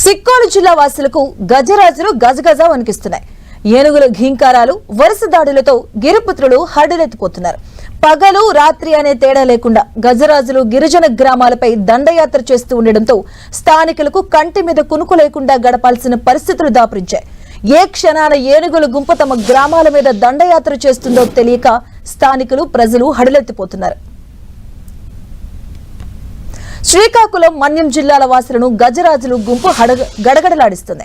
సిక్కోలు జిల్లా వాసులకు గజరాజులు గజగజ వణికిస్తున్నాయి. ఏనుగుల ఘీంకారాలు, వరుస దాడులతో గిరిపుత్రులు హడలెత్తిపోతున్నారు. పగలు రాత్రి అనే తేడా లేకుండా గజరాజులు గిరిజన గ్రామాలపై దండయాత్ర చేస్తూ ఉండడంతో స్థానికులకు కంటి మీద కునుకు లేకుండా గడపాల్సిన పరిస్థితులు దాపురించాయి. ఏ క్షణాన ఏనుగుల గుంపు తమ గ్రామాల మీద దండయాత్ర చేస్తుందో తెలియక స్థానికులు, ప్రజలు హడలెత్తిపోతున్నారు. శ్రీకాకుళం, మన్యం జిల్లాల వాసులను గజరాజులు గుంపు గడగడలాడిస్తుంది.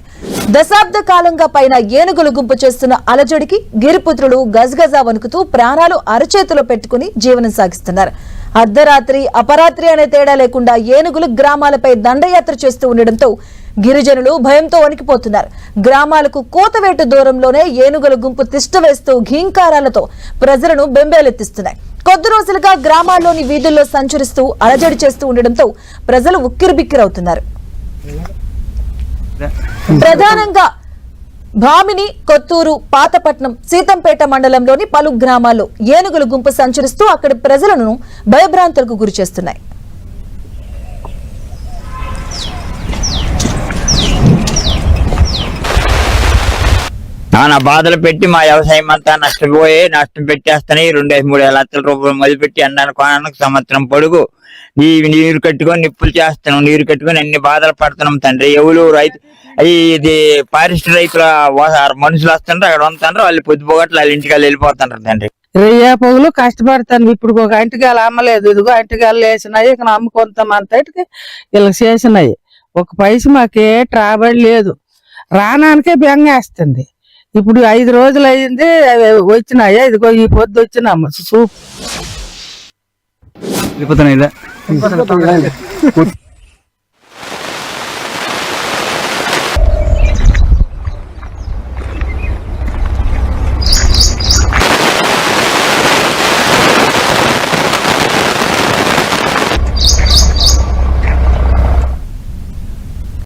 దశాబ్ద కాలంగా పైన ఏనుగుల గుంపు చేస్తున్న అలజడికి గిరిపుత్రులు గజగజ వణుకుతూ ప్రాణాలు అరచేతిలో పెట్టుకుని జీవనం సాగిస్తున్నారు. అర్ధరాత్రి, అపరాత్రి అనే తేడా లేకుండా ఏనుగులు గ్రామాలపై దండయాత్ర చేస్తూ ఉండడంతో గిరిజనులు భయంతో వణికిపోతున్నారు. గ్రామాలకు కోతవేటు దూరంలోనే ఏనుగుల గుంపు తిష్టవేస్తూ ఘీంకారాలతో ప్రజలను బెంబేలెత్తిస్తున్నాయి. కొద్ది రోజులుగా గ్రామాల్లోని వీధుల్లో సంచరిస్తూ అలజడి చేస్తూ ఉండడంతో ప్రజలు ఉక్కిరిబిక్కిరవుతున్నారు. ప్రధానంగా భామిని, కొత్తూరు, పాతపట్నం, సీతంపేట మండలంలోని పలు గ్రామాల్లో ఏనుగుల గుంపు సంచరిస్తూ అక్కడి ప్రజలను భయభ్రాంతులకు గురి చేస్తున్నాయి. నానా బాధలు పెట్టి మా వ్యవసాయం అంతా నష్టం పెట్టేస్తాయి. 2-3 లక్షల రూపాయలు మొదలుపెట్టి అన్నాను కొనానికి సంవత్సరం పొడుగు ఈ నీరు కట్టుకొని నిప్పులు చేస్తున్నాం. నీరు కట్టుకొని అన్ని బాధలు పడుతున్నాం తండ్రి. ఎవరు రైతు ఇది ఫారెస్ట్ రైతుల మనుషులు వస్తుంటారు, అక్కడ ఉంటుంటారు, వాళ్ళు పొద్దుపోగట్లు వాళ్ళ ఇంటికి వెళ్ళిపోతుంటారు తండ్రి. రేయ పొగులు కష్టపడతాను. ఇప్పుడు ఒక అంటికాయలు అమ్మలేదు, ఇదిగో అంటికాయలు వేసినాయి. ఇక అమ్ముకుంటామంతటికి వీళ్ళకి చేసినాయి. ఒక పైస మాకే ట్రాబడి లేదు. రానానికే బెంగేస్తుంది. ఇప్పుడు 5 రోజులు అయింది వచ్చినాయి. ఇదిగో ఈ పొద్దు వచ్చినాము. సూప్